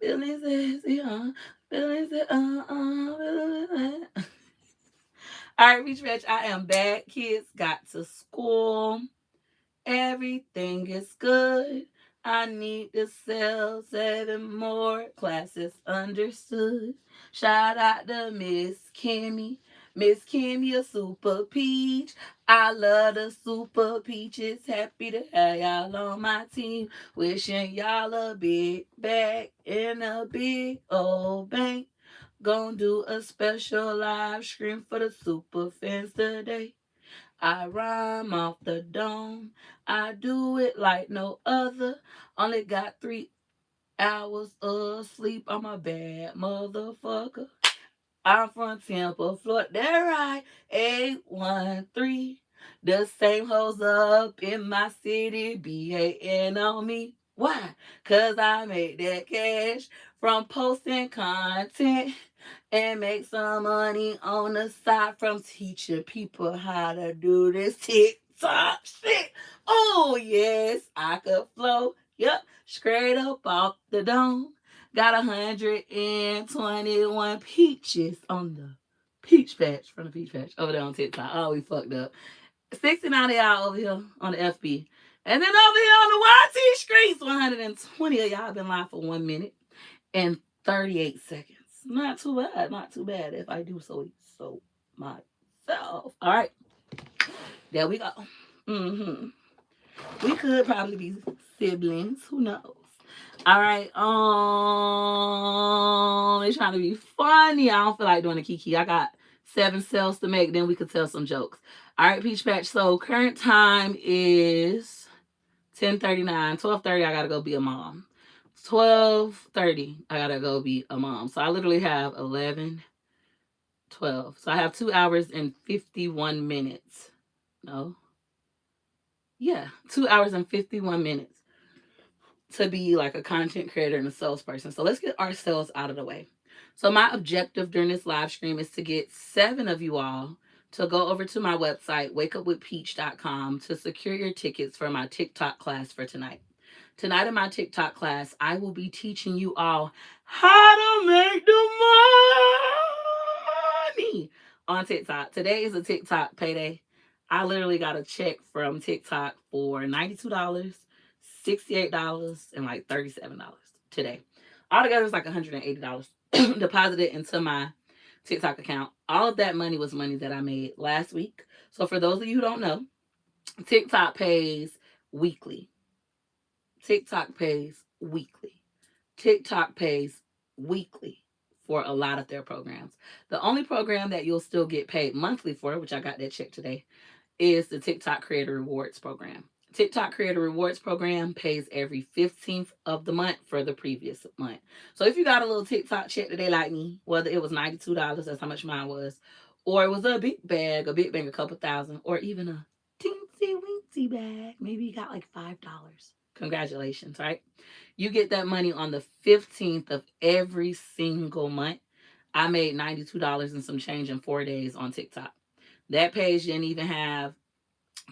Feeling sexy, feeling sexy, feeling sexy. All right, Beach Rich, I am back. Kids got to school. Everything is good. I need to sell 7 more classes understood. Shout out to Miss Kimmy. Miss Kimmy, a super peach. I love the super peaches. Happy to have y'all on my team. Wishing y'all a big bag and a big old bank. Gonna do a special live stream for the super fans today. I rhyme off the dome. I do it like no other. Only got 3 hours of sleep. I'm a bad motherfucker. I'm from Tampa, Florida. That right, 813. The same hoes up in my city be hating on me. Why? Cause I make that cash from posting content and make some money on the side from teaching people how to do this TikTok shit. Oh, yes, I could flow. Yep, straight up off the dome. Got 121 peaches on the peach patch from the peach patch over there on TikTok. Oh, we fucked up. 69 of y'all over here on the FB. And then over here on the YT streets, 120 of y'all been live for 1 minute and 38 seconds. Not too bad. Not too bad if I do so myself. All right. There we go. Mm-hmm. We could probably be siblings. Who knows? All right. They're trying to be funny. I don't feel like doing a kiki. I got 7 sales to make. Then we could tell some jokes. All right, Peach Patch. So current time is 10:39. 12:30. I gotta go be a mom. 12:30. I gotta go be a mom. So I literally have 11, 12. So I have 2 hours and 51 minutes. No. Yeah, 2 hours and 51 minutes to be like a content creator and a salesperson. So let's get ourselves out of the way. So my objective during this live stream is to get 7 of you all to go over to my website, wakeupwithpeach.com, to secure your tickets for my TikTok class for tonight. Tonight in my TikTok class, I will be teaching you all how to make the money on TikTok. Today is a TikTok payday. I literally got a check from TikTok for $92, $68, and like $37 today. Altogether, it's like $180 deposited into my TikTok account. All of that money was money that I made last week. So for those of you who don't know, TikTok pays weekly. TikTok pays weekly. TikTok pays weekly for a lot of their programs. The only program that you'll still get paid monthly for, which I got that check today, is the TikTok Creator Rewards Program. TikTok Creator Rewards Program pays every 15th of the month for the previous month. So if you got a little TikTok check today like me, whether it was $92, that's how much mine was, or it was a big bag, a couple thousand, or even a teensy weensy bag, maybe you got like $5. Congratulations, right? You get that money on the 15th of every single month. I made $92 and some change in 4 days on TikTok. That page didn't even have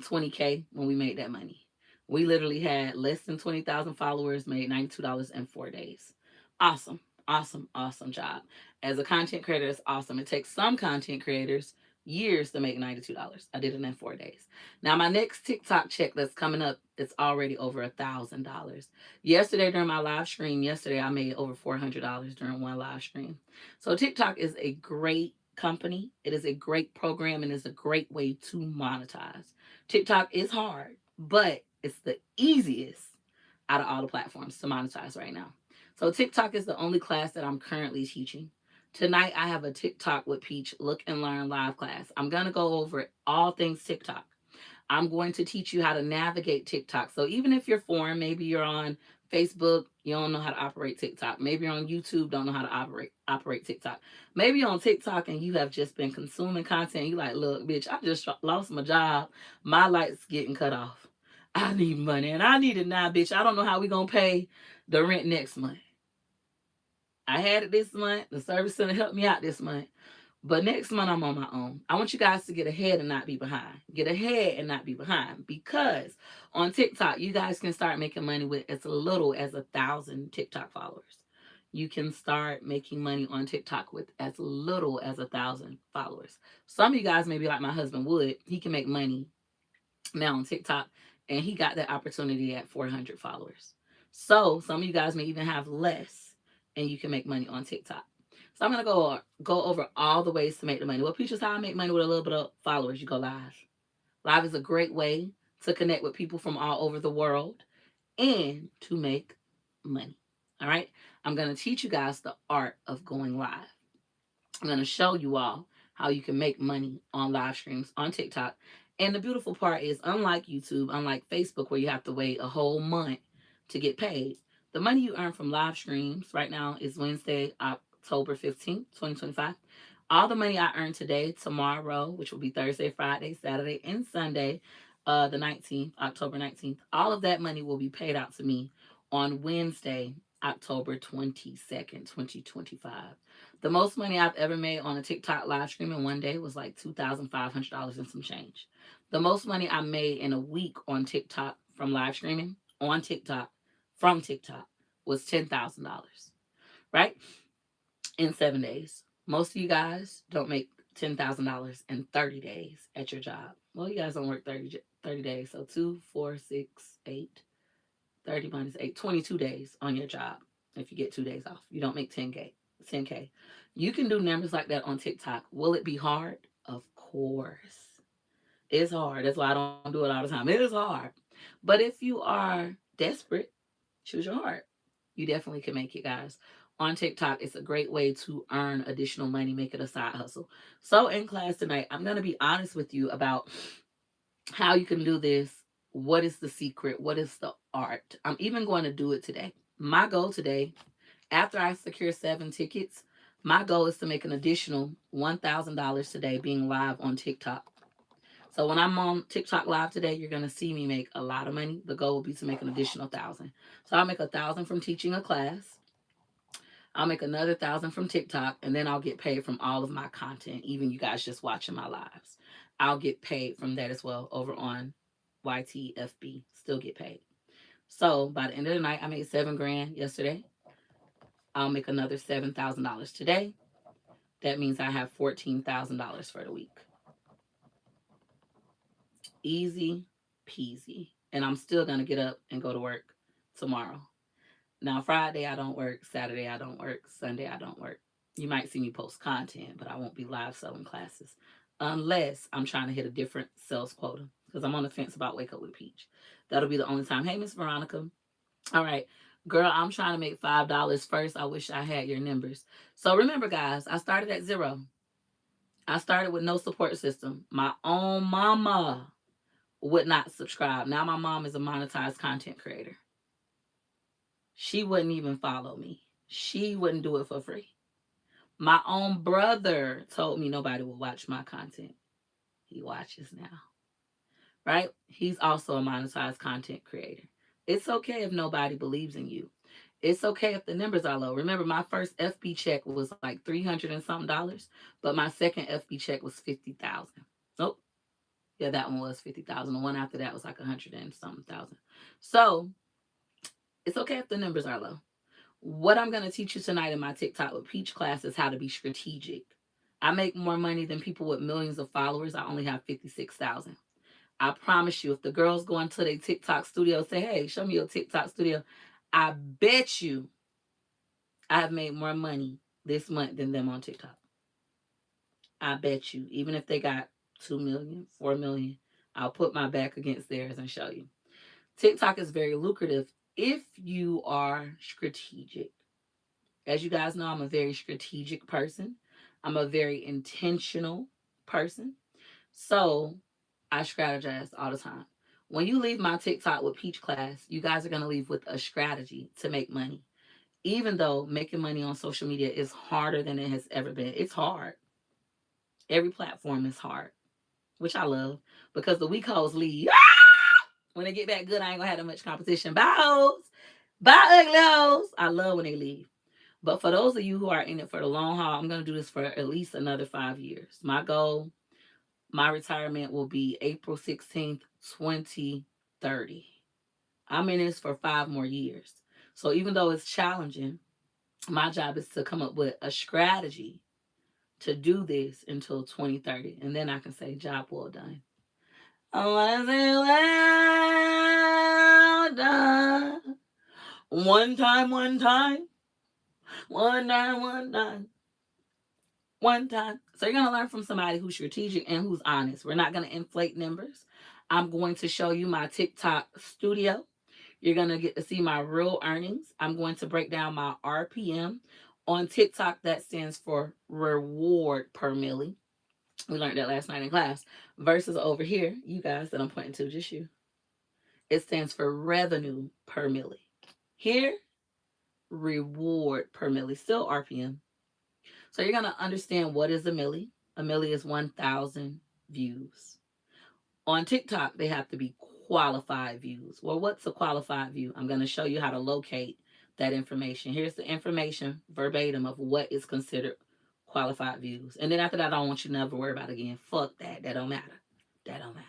20K when we made that money. We literally had less than 20,000 followers, made $92 in 4 days. Awesome, awesome, awesome job. As a content creator, it's awesome. It takes some content creators years to make $92. I did it in 4 days. Now, my next TikTok check that's coming up, it's already over $1,000. Yesterday, during my live stream, I made over $400 during one live stream. So TikTok is a great company. It is a great program and it's a great way to monetize. TikTok is hard, but it's the easiest out of all the platforms to monetize right now. So TikTok is the only class that I'm currently teaching. Tonight I have a TikTok with Peach Look and Learn live class. I'm going to go over all things TikTok. I'm going to teach you how to navigate TikTok. So even if you're foreign, maybe you're on Facebook, you don't know how to operate TikTok. Maybe you're on YouTube, don't know how to operate TikTok. Maybe you're on TikTok and you have just been consuming content. You like, look, bitch, I just lost my job. My lights getting cut off. I need money and I need it now, bitch. I don't know how we gonna pay the rent next month. I had it this month. The service center helped me out this month. But next month, I'm on my own. I want you guys to get ahead and not be behind. Get ahead and not be behind. Because on TikTok, you guys can start making money with as little as 1,000 TikTok followers. You can start making money on TikTok with as little as 1,000 followers. Some of you guys may be like my husband Wood. He can make money now on TikTok, and he got that opportunity at 400 followers. So some of you guys may even have less, and you can make money on TikTok. So I'm gonna go over all the ways to make the money. Well, Peach is how I make money with a little bit of followers. You go live. Live is a great way to connect with people from all over the world and to make money. All right. I'm gonna teach you guys the art of going live. I'm going to show you all how you can make money on live streams on TikTok. And the beautiful part is, unlike YouTube, unlike Facebook, where you have to wait a whole month to get paid, the money you earn from live streams right now is Wednesday, October 15th, 2025. All the money I earn today, tomorrow, which will be Thursday, Friday, Saturday, and Sunday, the 19th, October 19th, all of that money will be paid out to me on Wednesday, October 22nd, 2025. The most money I've ever made on a TikTok live stream in one day was like $2,500 and some change. The most money I made in a week on TikTok from live streaming on TikTok from TikTok was $10,000, right? In 7 days. Most of you guys don't make $10,000 in 30 days at your job. Well, you guys don't work 30 days. So 2, 4, 6, 8, 30 minus 8, 22 days on your job if you get 2 days off. You don't make 10K. 10K. You can do numbers like that on TikTok. Will it be hard? Of course. It's hard. That's why I don't do it all the time. It is hard. But if you are desperate, choose your heart. You definitely can make it, guys. On TikTok, it's a great way to earn additional money, make it a side hustle. So, in class tonight, I'm going to be honest with you about how you can do this. What is the secret? What is the art? I'm even going to do it today. My goal today, after I secure 7 tickets, my goal is to make an additional $1,000 today being live on TikTok. So when I'm on TikTok live today, you're gonna see me make a lot of money. The goal will be to make an additional 1,000. So I'll make 1,000 from teaching a class. I'll make another 1,000 from TikTok, and then I'll get paid from all of my content, even you guys just watching my lives. I'll get paid from that as well over on YTFB. Still get paid. So by the end of the night, I made 7 grand yesterday. I'll make another $7,000 today. That means I have $14,000 for the week. Easy peasy. And I'm still going to get up and go to work tomorrow. Now, Friday, I don't work. Saturday, I don't work. Sunday, I don't work. You might see me post content, but I won't be live selling classes unless I'm trying to hit a different sales quota because I'm on the fence about Wake Up with Peach. That'll be the only time. Hey, Miss Veronica. All right. Girl, I'm trying to make $5 first. I wish I had your numbers. So remember, guys, I started at zero. I started with no support system. My own mama would not subscribe. Now my mom is a monetized content creator. She wouldn't even follow me. She wouldn't do it for free. My own brother told me nobody will watch my content. He watches now, right? He's also a monetized content creator. It's okay if nobody believes in you. It's okay if the numbers are low. Remember, my first FB check was like 300 and something dollars, but my second FB check was 50,000. Nope. Yeah, that one was 50,000. The one after that was like 100 and something thousand. So it's okay if the numbers are low. What I'm going to teach you tonight in my TikTok with Peach class is how to be strategic. I make more money than people with millions of followers. I only have 56,000. I promise you, if the girls go into their TikTok studio and say, hey, show me your TikTok studio, I bet you I have made more money this month than them on TikTok. I bet you, even if they got 2 million, 4 million, I'll put my back against theirs and show you. TikTok is very lucrative if you are strategic. As you guys know, I'm a very strategic person. I'm a very intentional person. So I strategize all the time. When you leave my TikTok with Peach class, you guys are going to leave with a strategy to make money. Even though making money on social media is harder than it has ever been, it's hard. Every platform is hard, which I love because the weak hoes leave. When they get back good, I ain't gonna have that much competition. Bye, hoes. Bye, ugly hoes. I love when they leave. But for those of you who are in it for the long haul, I'm gonna do this for at least another 5 years. My goal, my retirement will be April 16th, 2030. I'm in this for 5 more years. So even though it's challenging, My job is to come up with a strategy to do this until 2030. And then I can say, job well done. I want to say, well done. One time, one time, one time, one time, one time. So you're going to learn from somebody who's strategic and who's honest. We're not going to inflate numbers. I'm going to show you my TikTok studio. You're going to get to see my real earnings. I'm going to break down my RPM. On TikTok, that stands for reward per milli. We learned that last night in class. Versus over here, you guys that I'm pointing to, just you, it stands for revenue per milli. Here, reward per milli, still RPM. So you're going to understand what is a milli. A milli is 1,000 views. On TikTok, they have to be qualified views. Well, what's a qualified view? I'm going to show you how to locate that information. Here's the information verbatim of what is considered qualified views. And then after that, I don't want you to never worry about it again. Fuck that. That don't matter. That don't matter.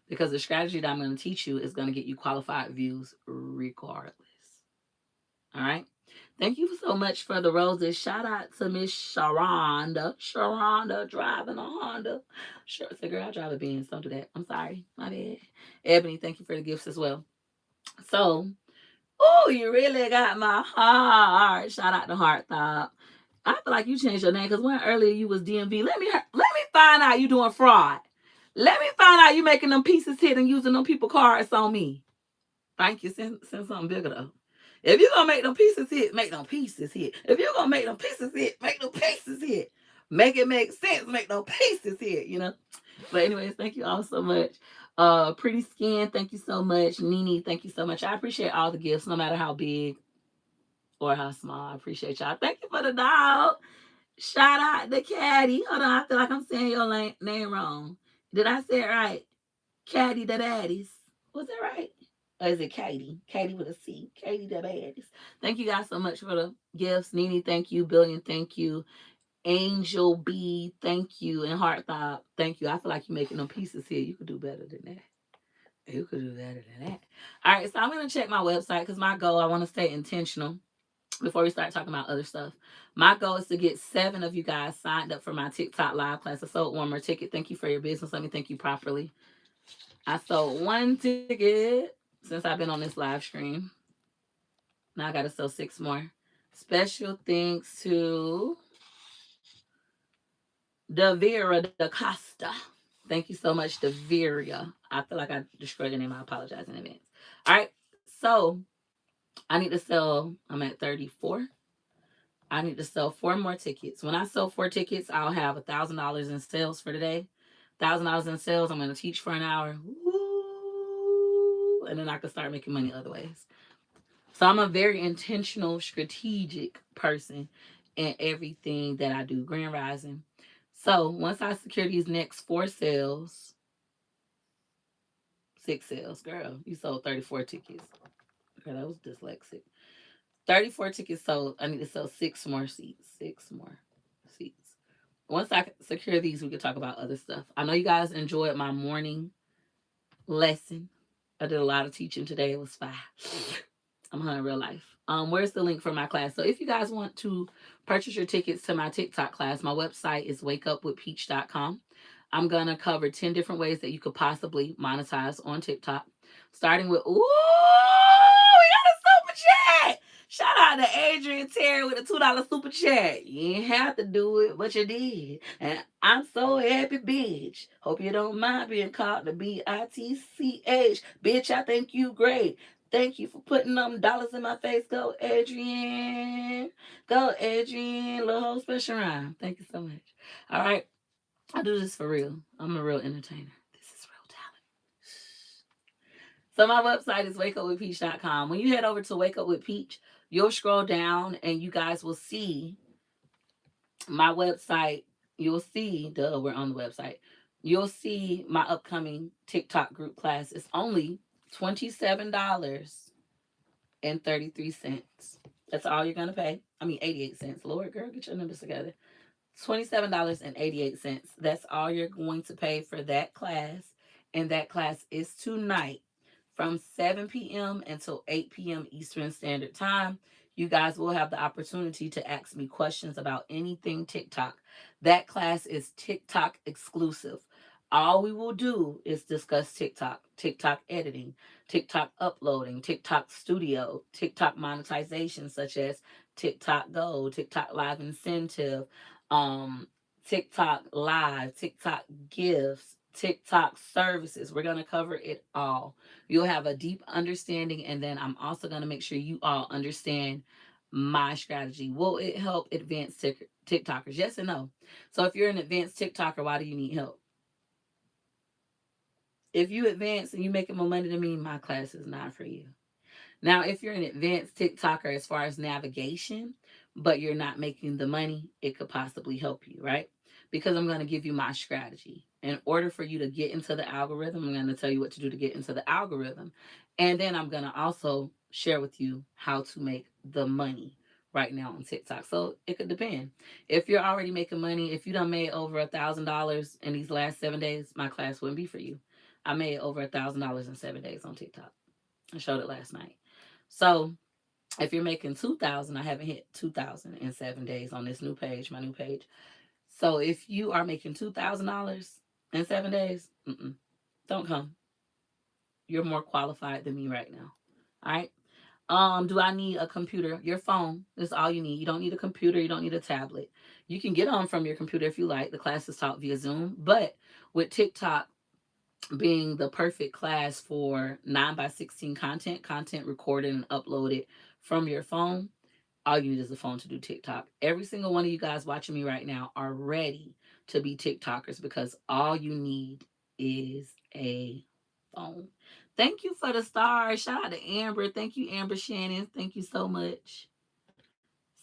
Because the strategy that I'm going to teach you is going to get you qualified views regardless. All right. Thank you so much for the roses. Shout out to Miss Sharonda. Sharonda driving a Honda. Sure, it's a girl, I drive a Benz. Don't do that. I'm sorry. My bad. Ebony, thank you for the gifts as well. So, oh, you really got my heart. Shout out to Heart Thought. I feel like you changed your name because when earlier you was DMV. Let me find out you doing fraud. Let me find out you making them pieces hit and using them people cards on me. Thank you. Send something bigger though. If you're gonna make them pieces hit, make them pieces hit. If you're gonna make them pieces hit, make them pieces hit. Make it make sense, make them pieces hit, you know. But anyways, thank you all so much. Pretty Skin, thank you so much. Nene, thank you so much. I appreciate all the gifts, no matter how big or how small. I appreciate y'all. Thank you for the dog. Shout out to Caddy. Hold on, I feel like I'm saying your name wrong. Did I say it right? Caddy the Daddies. Was it right? Or is it Katie? Katie with a C. Katie the Baddies. Thank you guys so much for the gifts. Nene, thank you. Billion, thank you. Angel B, thank you. And Heart Thought, thank you. I feel like you're making them pieces here. You could do better than that. You could do better than that. All right, so I'm going to check my website because my goal, I want to stay intentional before we start talking about other stuff. My goal is to get 7 of you guys signed up for my TikTok live class. I sold one more ticket. Thank you for your business. Let me thank you properly. I sold 1 ticket since I've been on this live stream. Now I got to sell 6 more. Special thanks to Davira da Costa. Thank you so much, Davira. I feel like I destroyed your name. I apologize in advance. All right. So I need to sell, I'm at 34. I need to sell 4 more tickets. When I sell 4 tickets, I'll have $1,000 in sales for today. $1,000 in sales. I'm going to teach for an hour. Woo! And then I can start making money other ways. So I'm a very intentional, strategic person in everything that I do. Grand Rising. So once I secure these next 4 sales, 6 sales, girl, you sold 34 tickets. Girl, that was dyslexic. 34 tickets sold. I need to sell 6 more seats. 6 more seats. Once I secure these, we can talk about other stuff. I know you guys enjoyed my morning lesson. I did a lot of teaching today. It was fine. I'm her in real life. Where's the link for my class? So if you guys want to purchase your tickets to my TikTok class, my website is wakeupwithpeach.com. I'm going to cover 10 different ways that you could possibly monetize on TikTok. Starting with, ooh, we got a super chat. Shout out to Adrian Terry with a $2 super chat. You ain't have to do it, but you did. And I'm so happy, bitch. Hope you don't mind being called the BITCH. Bitch, I think you great. Thank you for putting them dollars in my face. Go, Adrian. Go, Adrian. Little whole special rhyme. Thank you so much. All right. I do this for real. I'm a real entertainer. This is real talent. So my website is wakeupwithpeach.com. When you head over to Wake Up with Peach, you'll scroll down and you guys will see my website. You'll see, we're on the website. You'll see my upcoming TikTok group class. It's only $27.33. That's all you're going to pay. I mean, 88 cents. Lord, girl, get your numbers together. $27.88. That's all you're going to pay for that class. And that class is tonight from 7 p.m. until 8 p.m. Eastern Standard Time. You guys will have the opportunity to ask me questions about anything TikTok. That class is TikTok exclusive. All we will do is discuss TikTok, TikTok editing, TikTok uploading, TikTok studio, TikTok monetization, such as TikTok Go, TikTok Live Incentive, um, TikTok Live, TikTok Gifts, TikTok services. We're going to cover it all. You'll have a deep understanding, and then I'm also going to make sure you all understand my strategy. Will it help advanced TikTokers? Yes and no. So if you're an advanced TikToker, why do you need help? If you advance and you making more money than me, my class is not for you. Now, if you're an advanced TikToker as far as navigation, but you're not making the money, it could possibly help you, right? Because I'm going to give you my strategy. In order for you to get into the algorithm, I'm going to tell you what to do to get into the algorithm. And then I'm going to also share with you how to make the money right now on TikTok. So it could depend. If you're already making money, if you done made over $1,000 in these last 7 days, my class wouldn't be for you. I made over $1,000 in 7 days on TikTok. I showed it last night. So if you're making 2,000, I haven't hit 2,000 in 7 days on this new page, my new page. So if you are making $2,000 in 7 days, don't come. You're more qualified than me right now. All right. Do I need a computer? Your phone is all you need. You don't need a computer. You don't need a tablet. You can get on from your computer if you like. The class is taught via Zoom. But with TikTok being the perfect class for 9 by 16 content recorded and uploaded from your phone, all you need is a phone to do TikTok. Every single one of you guys watching me right now are ready to be TikTokers because all you need is a phone. Thank you for the stars. Shout out to Amber. Thank you, Amber Shannon. Thank you so much.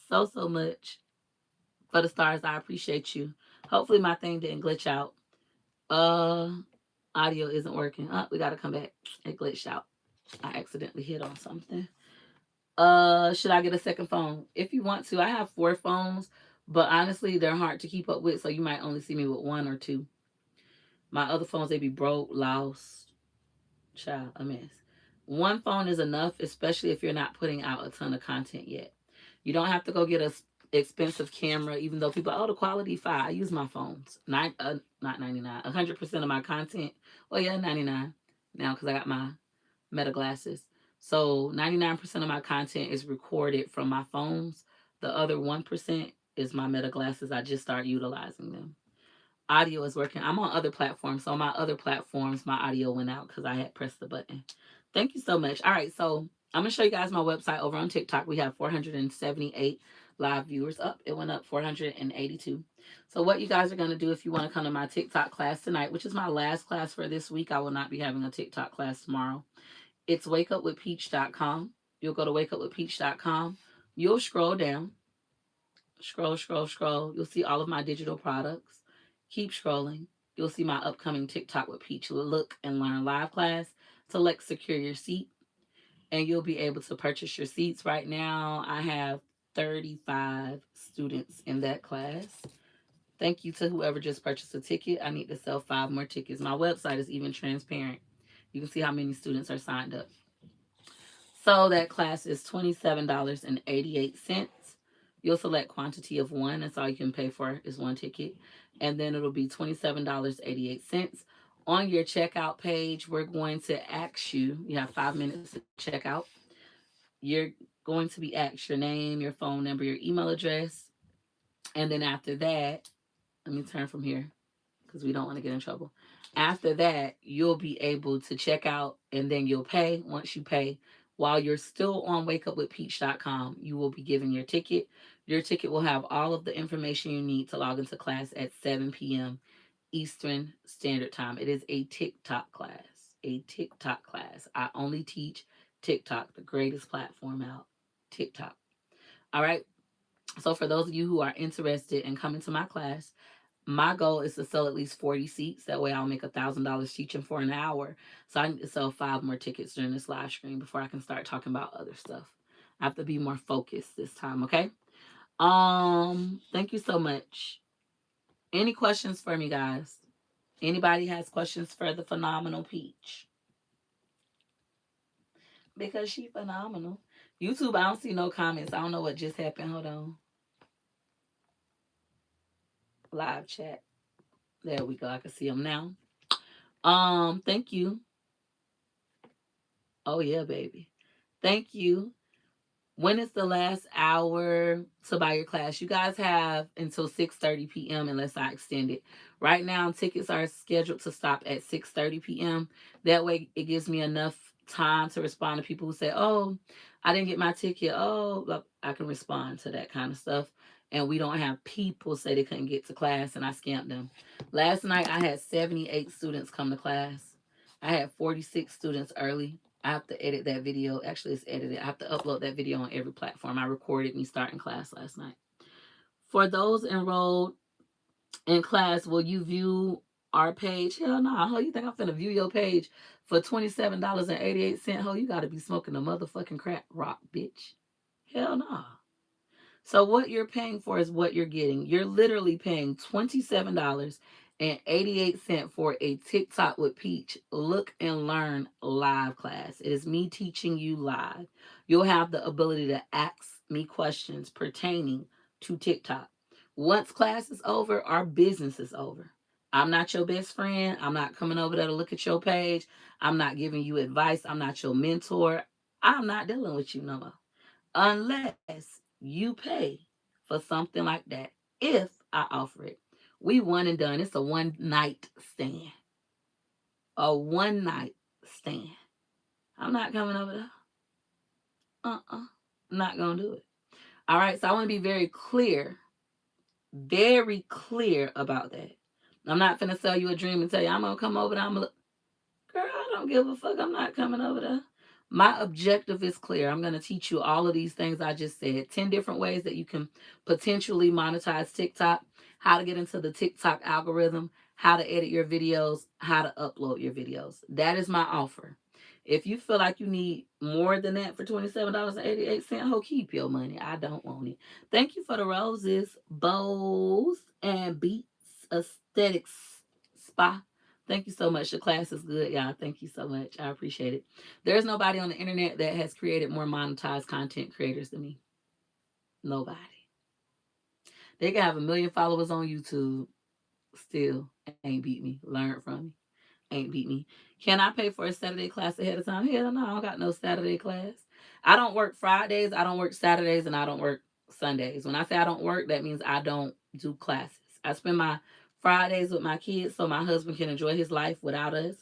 So much for the stars. I appreciate you. Hopefully my thing didn't glitch out. Uh Audio isn't working. We gotta come back. It glitched out. I accidentally hit on something. Should I get a second phone? If you want to, I have 4 phones, but honestly, they're hard to keep up with, so you might only see me with 1 or 2. My other phones, they be broke, lost, child, a mess. 1 phone is enough, especially if you're not putting out a ton of content yet. You don't have to go get a expensive camera, even though people, oh, the quality fine. I use my phones. Not 99. 100% of my content. Well, yeah, 99 now because I got my Meta glasses. So 99% of my content is recorded from my phones. The other 1% is my Meta glasses. I just start utilizing them. Audio is working. I'm on other platforms. So on my other platforms, my audio went out because I had pressed the button. Thank you so much. All right, so I'm gonna show you guys my website over on TikTok. We have 478 live viewers up. It went up 482. So what you guys are gonna do if you want to come to my TikTok class tonight, which is my last class for this week. I will not be having a TikTok class tomorrow. It's wakeupwithpeach.com. You'll go to wakeupwithpeach.com. You'll scroll down, scroll. You'll see all of my digital products. Keep scrolling. You'll see my upcoming TikTok with Peach Look and Learn live class. Select secure your seat, and you'll be able to purchase your seats. Right now, I have 35 students in that class. Thank you to whoever just purchased a ticket. I need to sell 5 more tickets. My website is even transparent. You can see how many students are signed up. So that class is $27.88. You'll select quantity of 1. That's all you can pay for is 1 ticket. And then it'll be $27.88. On your checkout page, we're going to ask you, you have 5 minutes to check out. You're going to be asked your name, your phone number, your email address. And then after that, let me turn from here because we don't want to get in trouble. After that, you'll be able to check out and then you'll pay. Once you pay, while you're still on wakeupwithpeach.com, you will be given your ticket. Your ticket will have all of the information you need to log into class at 7 p.m. Eastern Standard Time. It is a TikTok class. A TikTok class. I only teach TikTok, the greatest platform out. TikTok. All right. So for those of you who are interested in coming to my class, my goal is to sell at least 40 seats. That way I'll make $1,000 teaching for an hour. So I need to sell 5 more tickets during this live stream before I can start talking about other stuff. I have to be more focused this time, okay? Thank you so much. Any questions for me, guys? Anybody has questions for the phenomenal Peach? Because she phenomenal. YouTube, I don't see no comments. I don't know what just happened. Hold on. Live chat. There we go. I can see them now. Thank you. Oh yeah, baby. Thank you. When is the last hour to buy your class? You guys have until 6:30 p.m. unless I extend it. Right now, tickets are scheduled to stop at 6:30 p.m. That way, it gives me enough time to respond to people who say, "Oh, I didn't get my ticket." Oh, look, I can respond to that kind of stuff. And we don't have people say they couldn't get to class and I scammed them. Last night, I had 78 students come to class. I had 46 students early. I have to edit that video. Actually, it's edited. I have to upload that video on every platform. I recorded me starting class last night. For those enrolled in class, will you view our page? Hell no. Ho, you think I'm finna view your page for $27.88? Ho, you gotta be smoking a motherfucking crack rock, bitch. Hell no. So what you're paying for is what you're getting. You're literally paying $27.88 for a TikTok with Peach Look and Learn live class. It is me teaching you live. You'll have the ability to ask me questions pertaining to TikTok. Once class is over, our business is over. I'm not your best friend. I'm not coming over there to look at your page. I'm not giving you advice. I'm not your mentor. I'm not dealing with you no more unless you pay for something like that. If I offer it, we one and done. It's a one night stand. A one night stand. I'm not coming over there. I'm not gonna do it. All right. So I want to be very clear about that. I'm not gonna sell you a dream and tell you I'm gonna come over there. I'm gonna Girl, I don't give a fuck. I'm not coming over there. My objective is clear. I'm going to teach you all of these things I just said. 10 different ways that you can potentially monetize TikTok, how to get into the TikTok algorithm, how to edit your videos, how to upload your videos. That is my offer. If you feel like you need more than that for $27.88, ho, keep your money. I don't want it. Thank you for the roses, bows, and beats aesthetics spa. Thank you so much. The class is good, y'all. Thank you so much. I appreciate it. There's nobody on the internet that has created more monetized content creators than me. Nobody. They can have 1 million followers on YouTube, still ain't beat me. Learn from me. Ain't beat me. Can I pay for a Saturday class ahead of time? Hell no, I don't got no Saturday class. I don't work Fridays, I don't work Saturdays, and I don't work Sundays. When I say I don't work, that means I don't do classes. I spend my Fridays with my kids so my husband can enjoy his life without us.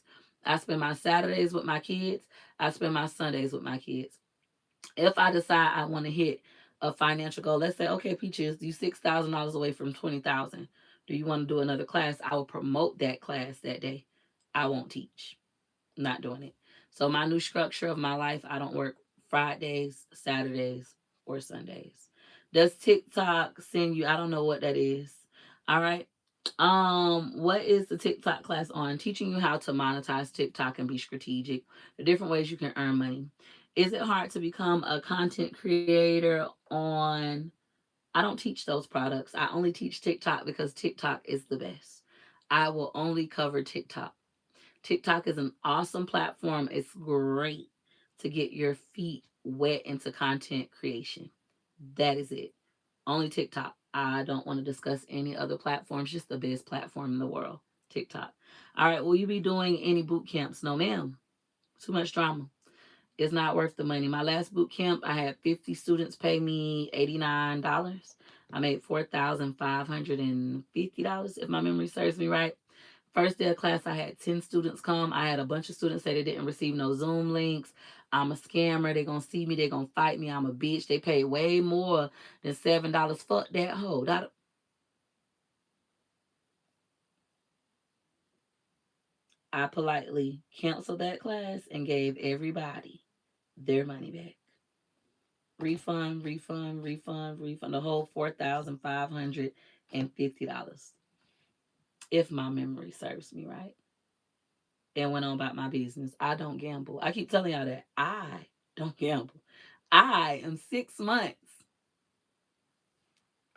I spend my Saturdays with my kids. I spend my Sundays with my kids. If I decide I want to hit a financial goal, let's say, okay, Peaches, you $6,000 away from 20,000. Do you want to do another class? I will promote that class that day. I won't teach. Not doing it. So my new structure of my life, I don't work Fridays, Saturdays, or Sundays. Does TikTok send you? I don't know what that is. All right. What is the TikTok class on? Teaching you how to monetize TikTok and be strategic. The different ways you can earn money. Is it hard to become a content creator on? I don't teach those products. I only teach TikTok because TikTok is the best. I will only cover TikTok. TikTok is an awesome platform. It's great to get your feet wet into content creation. That is it. Only TikTok. I don't want to discuss any other platforms, just the best platform in the world, TikTok. All right, will you be doing any boot camps? No, ma'am. Too much drama. It's not worth the money. My last boot camp, I had 50 students pay me $89. I made $4,550, if my memory serves me right. First day of class, I had 10 students come. I had a bunch of students say they didn't receive no Zoom links. I'm a scammer. They're going to see me. They're going to fight me. I'm a bitch. They paid way more than $7. Fuck that hoe. I politely canceled that class and gave everybody their money back. Refund, refund, refund, refund. The whole $4,550. If my memory serves me right. And went on about my business. I don't gamble. I keep telling y'all that. I don't gamble. I am 6 months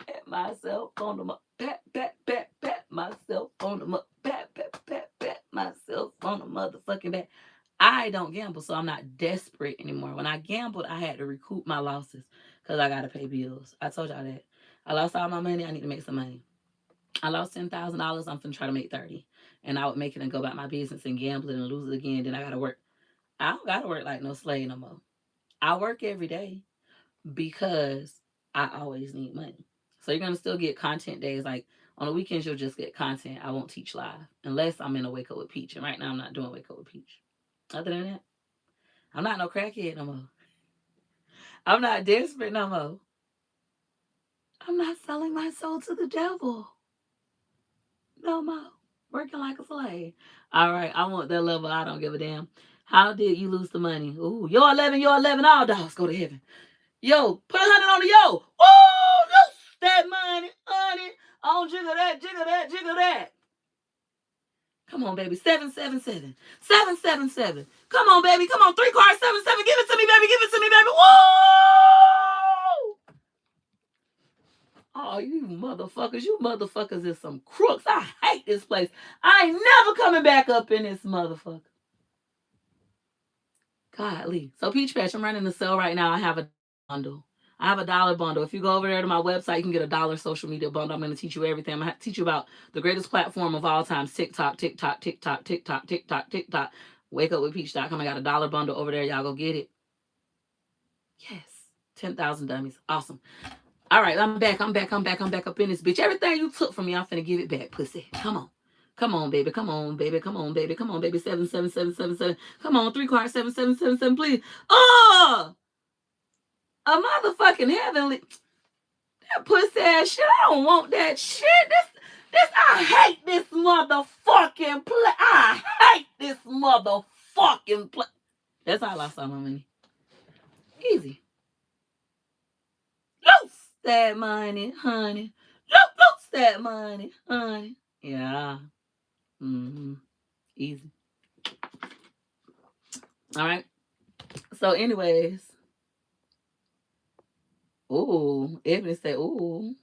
pat myself on the pat myself on the pat myself on the motherfucking back. I don't gamble, so I'm not desperate anymore. When I gambled, I had to recoup my losses because I got to pay bills. I told y'all that. I lost all my money. I need to make some money. I lost $10,000. I'm finna try to make 30, and I would make it and go about my business and gamble it and lose it again. Then I gotta work. I don't gotta work like no slave no more. I work every day because I always need money. So you're gonna still get content days. Like on the weekends, you'll just get content. I won't teach live unless I'm in a Wake Up with Peach. And right now, I'm not doing Wake Up with Peach. Other than that, I'm not no crackhead no more. I'm not desperate no more. I'm not selling my soul to the devil no more. Working like a slave. All right, I want that level. I don't give a damn. How did you lose the money? Ooh, you're 11, you're 11. All dogs go to heaven. Yo, put 100 on the yo. Ooh, loose that money, honey. Oh, jiggle that, jiggle that, jiggle that. Come on, baby. 777. 777. Come on, baby. Come on. 3 cards, 77. Give it to me, baby. Give it to me, baby. Woo! Oh, you motherfuckers. You motherfuckers is some crooks. I hate this place. I ain't never coming back up in this motherfucker. Godly. So Peach Patch, I'm running a sale right now. I have a bundle. I have a $1 bundle. If you go over there to my website, you can get a $1 social media bundle. I'm going to teach you everything. I'm going to teach you about the greatest platform of all time, TikTok, TikTok, TikTok, TikTok, TikTok, TikTok. WakeUpWithPeach.com. I got a $1 bundle over there. Y'all go get it. Yes. 10,000 dummies. Awesome. All right, I'm back. I'm back up in this bitch. Everything you took from me, I'm finna give it back, pussy. Come on. Come on, baby. Come on, baby. Come on, baby. Come on, baby. 77777. Come on, 3 cards, 7777, please. Oh! A motherfucking heavenly. That pussy ass shit. I don't want that shit. I hate this motherfucking play. I hate this motherfucking play. That's how I lost all my money. Easy. Loose that money, honey. Loose that money, honey. Yeah. Mm-hmm. Easy. All right. So, anyways. Ooh. Ebony said, ooh.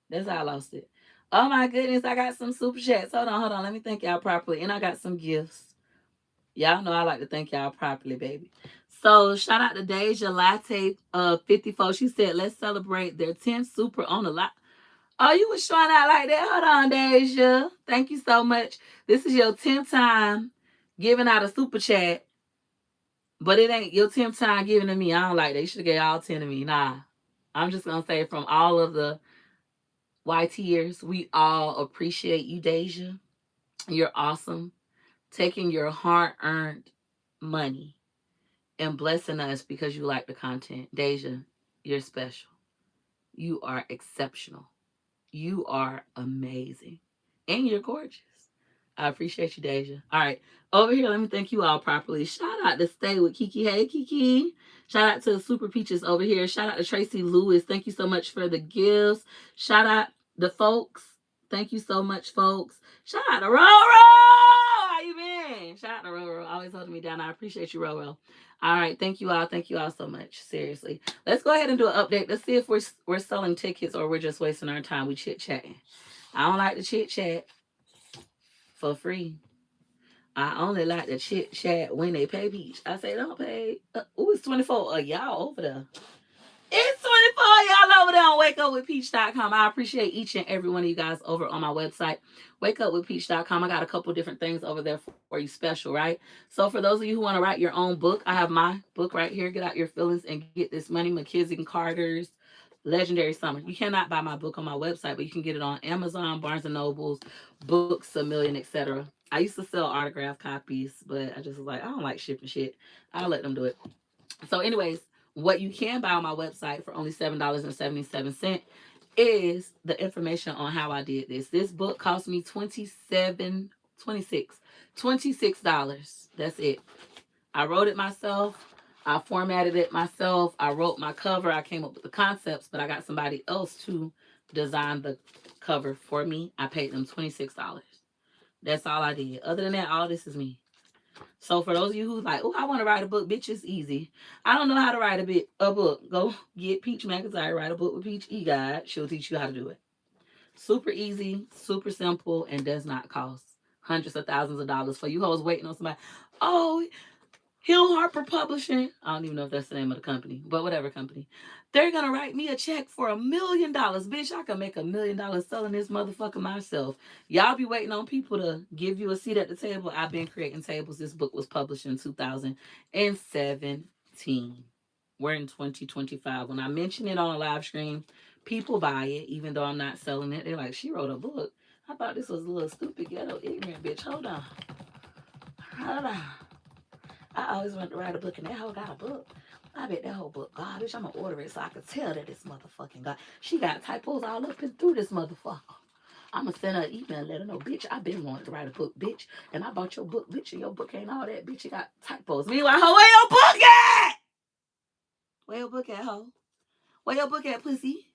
That's how I lost it. Oh my goodness, I got some super chats. Hold on. Let me thank y'all properly. And I got some gifts. Y'all know I like to thank y'all properly, baby. So shout out to Deja Latte 54. She said, let's celebrate their 10th super on the lot. Oh, you was showing out like that. Hold on, Deja. Thank you so much. This is your 10th time giving out a super chat. But it ain't your 10th time giving to me. I don't like that. You should have gave all 10 to me. Nah. I'm just going to say from all of the YTers, we all appreciate you, Deja. You're awesome. Taking your hard-earned money and blessing us because you like the content. Deja, you're special. You are exceptional. You are amazing. And you're gorgeous. I appreciate you, Deja. All right. Over here, let me thank you all properly. Shout out to Stay with Kiki. Hey, Kiki. Shout out to Super Peaches over here. Shout out to Tracy Lewis. Thank you so much for the gifts. Shout out the folks. Thank you so much, folks. Shout out to Roro. How you been? Shout out to Roro. Always holding me down. I appreciate you, Roro. All right. Thank you all. Thank you all so much. Seriously. Let's go ahead and do an update. Let's see if we're selling tickets or we're just wasting our time. We chit-chatting. I don't like to chit-chat for free. I only like to chit-chat when they pay Peach. I say, don't pay. It's 24. Y'all over there. It's 24. Y'all over there on wakeupwithpeach.com. I appreciate each and every one of you guys over on my website, wakeupwithpeach.com. I got a couple different things over there for you special, right? So for those of you who want to write your own book, I have my book right here, Get Out Your Feelings and Get This Money, McKinsey & Carter's Legendary Summer. You cannot buy my book on my website, but you can get it on Amazon, Barnes & Nobles, Books A Million, etc. I used to sell autographed copies, but I just was like, I don't like shipping shit. I'll let them do it. So anyways, what you can buy on my website for only $7.77 is the information on how I did this. This book cost me $26. That's it. I wrote it myself. I formatted it myself. I wrote my cover. I came up with the concepts, but I got somebody else to design the cover for me. I paid them $26. That's all I did. Other than that, all this is me. So for those of you who's like, oh, I want to write a book, bitch, it's easy. I don't know how to write a book. Go get Peach McINTYRE, Write a Book with Peach E-Guide. She'll teach you how to do it. Super easy, super simple, and does not cost hundreds of thousands of dollars for you hoes waiting on somebody. Oh, Hill Harper Publishing, I don't even know if that's the name of the company, but whatever company, they're gonna write me a check for $1 million. Bitch, I can make $1 million selling this motherfucker myself. Y'all be waiting on people to give you a seat at the table. I've been creating tables. This book was published in 2017. We're in 2025. When I mention it on a live stream, people buy it, even though I'm not selling it. They're like, she wrote a book. I thought this was a little stupid, ghetto, ignorant bitch. Hold on. Hold on. I always wanted to write a book, and that hoe got a book. I bet that whole book garbage. I'm gonna order it so I can tell that it's motherfucking God. She got typos all up and through this motherfucker. I'm gonna send her an email and let her know, bitch, I been wanting to write a book, bitch. And I bought your book, bitch, and your book ain't all that, bitch. You got typos. Meanwhile, hoe, where your book at? Where your book at, hoe? Where your book at, pussy?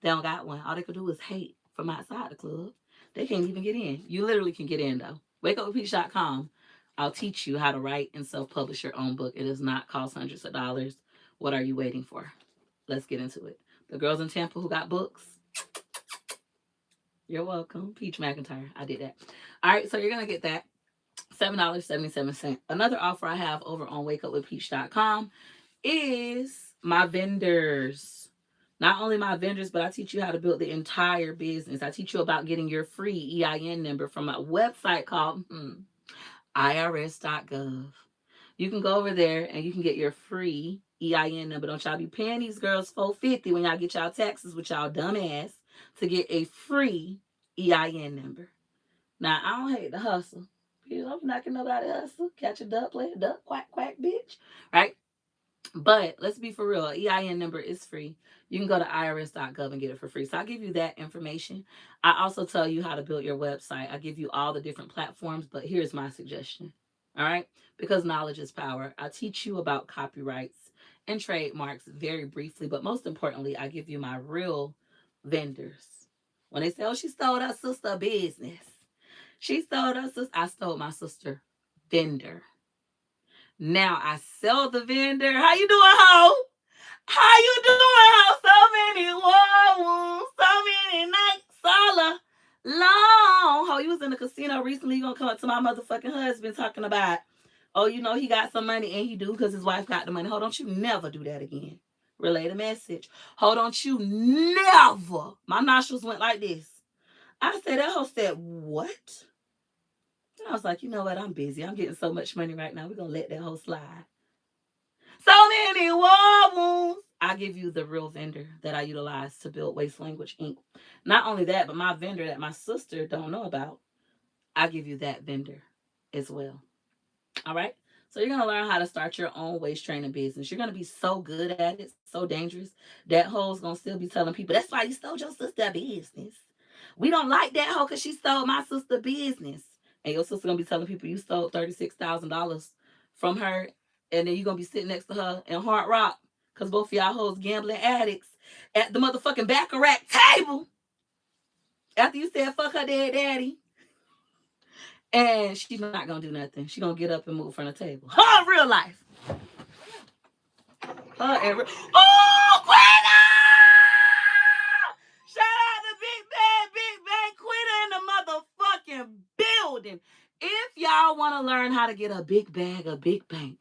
They don't got one. All they could do is hate from outside the club. They can't even get in. You literally can get in, though. WakeUpWithPeach.com. I'll teach you how to write and self-publish your own book. It does not cost hundreds of dollars. What are you waiting for? Let's get into it. The girls in Tampa who got books, you're welcome. Peach McINTYRE. I did that. All right, so you're going to get that. $7.77. Another offer I have over on WakeUpWithPeach.com is my vendors. Not only my vendors, but I teach you how to build the entire business. I teach you about getting your free EIN number from a website called irs.gov. You can go over there and you can get your free EIN number. Don't y'all be paying these girls $4.50 when y'all get y'all taxes with y'all dumb ass to get a free EIN number. Now, I don't hate the hustle. You know, I'm not gonna nobody hustle. Catch a duck, play a duck, quack, quack, bitch. Right? But let's be for real. EIN number is free. You can go to irs.gov and get it for free. So I'll give you that information. I also tell you how to build your website. I give you all the different platforms, but here's my suggestion. All right? Because knowledge is power. I teach you about copyrights and trademarks very briefly, but most importantly, I give you my real vendors. When they say, oh, she stole her sister business. She stole her sister. I stole my sister vendor. Now I sell the vendor. How you doing, ho? How you doing, ho? So many war wounds, so many nights all alone. Ho, you was in the casino recently. You gonna come up to my motherfucking husband talking about, oh, you know, he got some money, and he do because his wife got the money. Ho, don't you never do that again. Relay the message. Ho, don't you never. My nostrils went like this. I said, that ho said, what? And I was like, you know what? I'm busy. I'm getting so much money right now. We're going to let that whole slide. So many war wounds. I give you the real vendor that I utilize to build Waste Language Inc. Not only that, but my vendor that my sister don't know about, I give you that vendor as well. All right. So you're going to learn how to start your own waist training business. You're going to be so good at it, so dangerous, that hoe's going to still be telling people, that's why you stole your sister business. We don't like that hoe because she stole my sister business. And your sister going to be telling people you stole $36,000 from her. And then you're going to be sitting next to her in Hard Rock because both of y'all hoes gambling addicts at the motherfucking Baccarat table after you said fuck her dead daddy. And she's not gonna do nothing. She's gonna get up and move from the table. Her in real life. Her in real. Oh, Quita! Shout out to Big Bang Quita in the motherfucking building. If y'all want to learn how to get a big bag, a big bank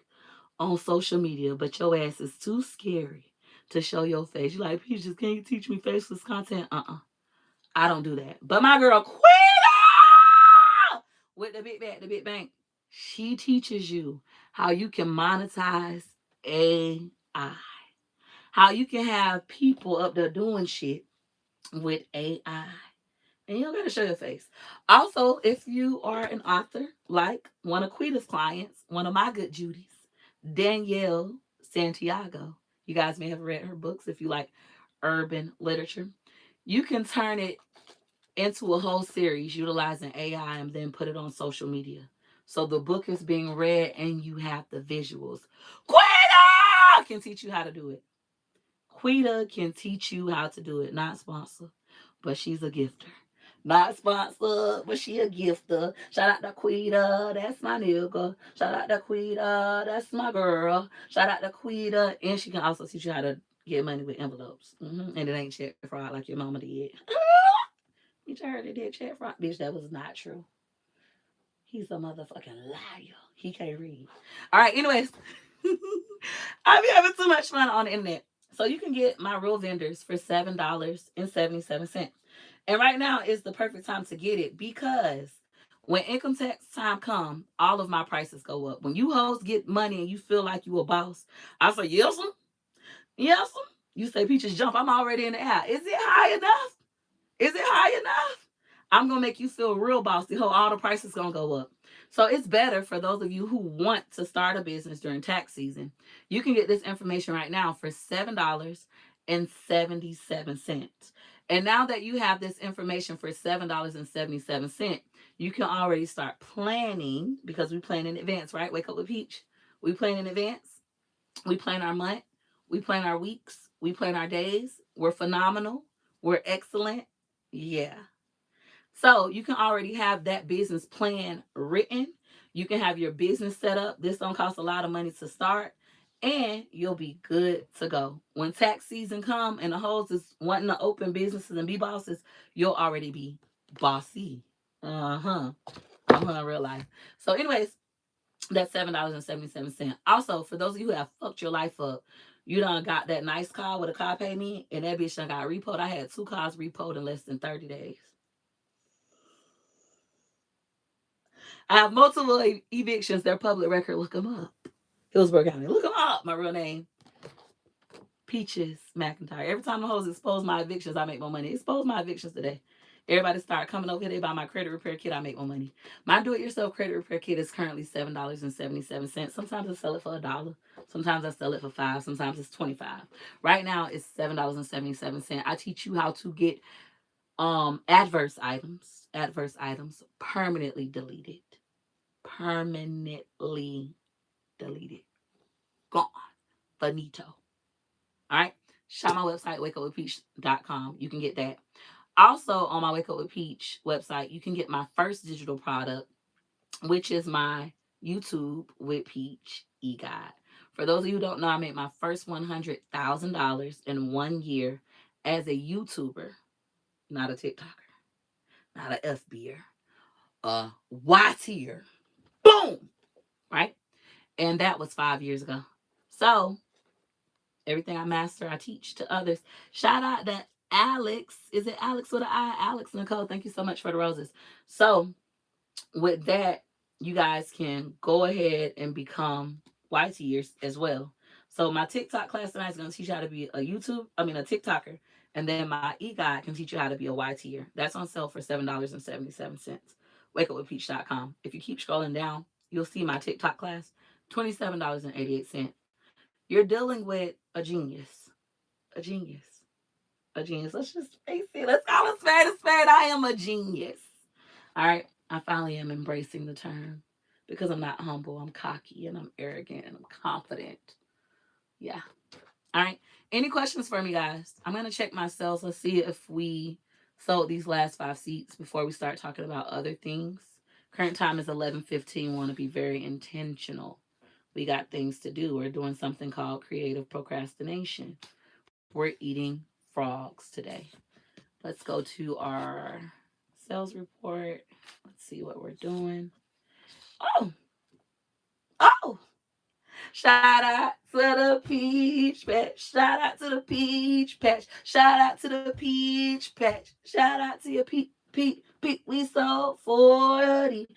on social media, but your ass is too scary to show your face. You like, Peaches, can you teach me faceless content? I don't do that. But my girl Quita with the big bank, she teaches you how you can monetize AI, how you can have people up there doing shit with AI. And you don't gotta show your face. Also, if you are an author, like one of Quita's clients, one of my good Judies, Danielle Santiago, you guys may have read her books if you like urban literature. You can turn it into a whole series utilizing AI and then put it on social media. So the book is being read and you have the visuals. Quita can teach you how to do it. Quita can teach you how to do it. Not sponsored, but she's a gifter. Not sponsored, but she a gifter. Shout out to Quita, that's my nigga. Shout out to Quita, that's my girl. Shout out to Quita, and she can also teach you how to get money with envelopes. And it ain't check fraud like your mama did. You heard it did check fraud. Bitch, that was not true. He's a motherfucking liar. He can't read. All right, anyways. I be having too much fun on the internet. So you can get my real vendors for $7.77. And right now is the perfect time to get it because when income tax time come, all of my prices go up. When you hoes get money and you feel like you a boss, I say, yes, sir. Yes, sir. You say, Peaches, jump. I'm already in the air. Is it high enough? Is it high enough? I'm gonna make you feel real bossy. Ho, all the prices gonna go up. So it's better for those of you who want to start a business during tax season. You can get this information right now for $7.77. And now that you have this information for $7.77, you can already start planning because we plan in advance, right? Wake up with Peach. We plan in advance. We plan our month. We plan our weeks. We plan our days. We're phenomenal. We're excellent. Yeah. So you can already have that business plan written. You can have your business set up. This don't cost a lot of money to start. And you'll be good to go. When tax season come and the hoes is wanting to open businesses and be bosses, you'll already be bossy. Uh-huh. I'm in real life. So anyways, that's $7.77. Also, for those of you who have fucked your life up, you done got that nice car with a car payment, and that bitch done got repoed. I had 2 cars repoed in less than 30 days. I have multiple evictions. They're public record. Look them up. Hillsborough County. Look them up. My real name. Peaches McINTYRE. Every time the hoes expose my evictions, I make more money. Expose my evictions today. Everybody start coming over here. They buy my credit repair kit. I make more money. My do-it-yourself credit repair kit is currently $7.77. Sometimes I sell it for $1. Sometimes I sell it for $5. Sometimes it's $25. Right now it's $7.77. I teach you how to get adverse items permanently deleted. Permanently deleted. Gone. Finito. All right. Shop my website, wakeupwithpeach.com. You can get that. Also, on my Wake Up with Peach website, you can get my first digital product, which is my YouTube with Peach e-guide. For those of you who don't know, I made my first $100,000 in 1 year as a YouTuber, not a TikToker, not a FBer, a Y-tier. Boom! Right? And that was 5 years ago. So, everything I master, I teach to others. Shout out to Alex. Is it Alex with an I? Alex Nicole. Thank you so much for the roses. So, with that, you guys can go ahead and become YTers as well. So, my TikTok class tonight is going to teach you how to be a TikToker. And then my e-guide can teach you how to be a YTer. That's on sale for $7.77. Wakeupwithpeach.com. If you keep scrolling down, you'll see my TikTok class, $27.88. You're dealing with a genius. A genius. A genius. Let's just face it. Let's call it spade a spade. I am a genius. All right. I finally am embracing the term because I'm not humble. I'm cocky and I'm arrogant and I'm confident. Yeah. All right. Any questions for me, guys? I'm going to check my sales. Let's see if we sold these last 5 seats before we start talking about other things. Current time is 11:15. Want to be very intentional. We got things to do. We're doing something called creative procrastination. We're eating frogs today. Let's go to our sales report. Let's see what we're doing. Oh, shout out to the peach patch. Shout out to the peach patch. Shout out to the peach patch. Shout out to your peach. We sold 40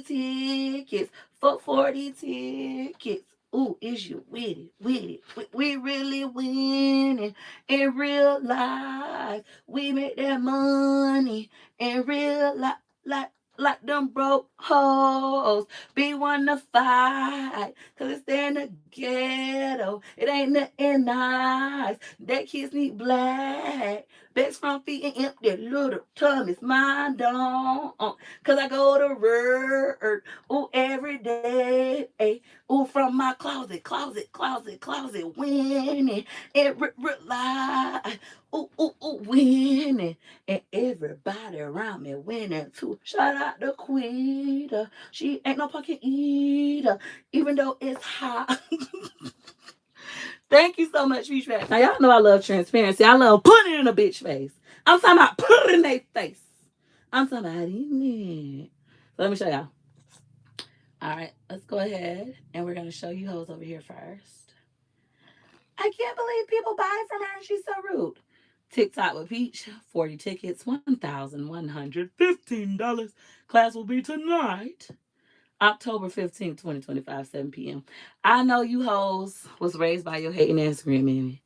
tickets. For 40 tickets. Ooh, is you with it? We really winning in real life. We make that money in real life. Like them broke hoes. Be one to fight. Cause it's there in the ghetto. It ain't nothing nice. That kids need black. Best front feet and empty little tummies. Mine don't. Cause I go to work. Ooh, every day. Ooh, from my closet. Winning. Every life. Ooh, winning. And everybody around me winning too. Shout out to Quita. She ain't no pocket eater, even though it's hot. Thank you so much, Peach Patch. Now, y'all know I love transparency. I love putting it in a bitch face. I'm talking about put it in their face. I'm talking about in it. So let me show y'all. All right, let's go ahead and we're gonna show you hoes over here first. I can't believe people buy from her. She's so rude. TikTok with Peach, 40 tickets, $1,115. Class will be tonight, October 15th, 2025, 7 p.m. I know you hoes was raised by your hating ass grandmammy.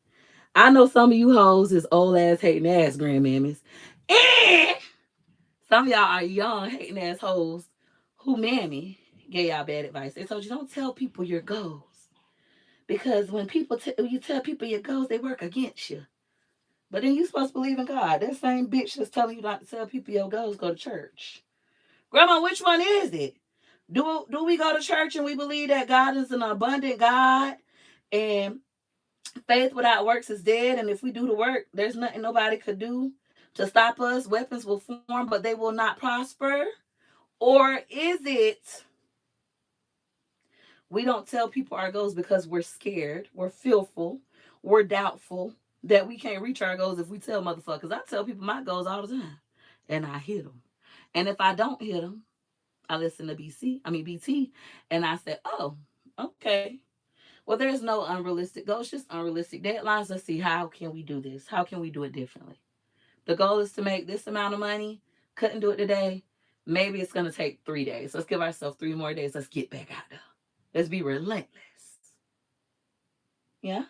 I know some of you hoes is old ass hating ass grandmammies. And some of y'all are young hating ass hoes who mammy gave y'all bad advice. They told you don't tell people your goals. Because when you tell people your goals, they work against you. But then you supposed to believe in God. That same bitch that's telling you not to tell people your goals go to church. Grandma, which one is it? Do we go to church and we believe that God is an abundant God and faith without works is dead, and if we do the work, there's nothing nobody could do to stop us. Weapons will form, but they will not prosper. Or is it we don't tell people our goals because we're scared, we're fearful, we're doubtful that we can't reach our goals if we tell motherfuckers? I tell people my goals all the time, and I hit them. And if I don't hit them, I listen to BT, and I say, oh, okay. Well, there's no unrealistic goals, just unrealistic deadlines. Let's see, how can we do this? How can we do it differently? The goal is to make this amount of money. Couldn't do it today. Maybe it's going to take 3 days. Let's give ourselves 3 more days. Let's get back out there. Let's be relentless. Yeah?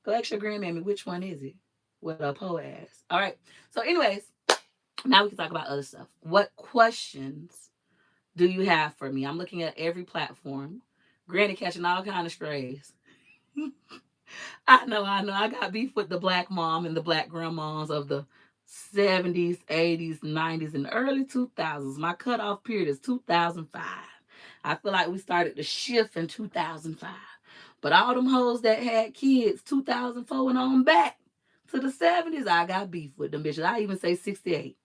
Go ask your grandmammy, which one is it? With a po ass. All right. So, anyways, now we can talk about other stuff. What questions do you have for me? I'm looking at every platform. Granny catching all kind of strays. I know. I got beef with the black mom and the black grandmas of the 70s, 80s, 90s, and early 2000s. My cutoff period is 2005. I feel like we started to shift in 2005. But all them hoes that had kids 2004 and on back to the 70s, I got beef with them bitches. I even say 68.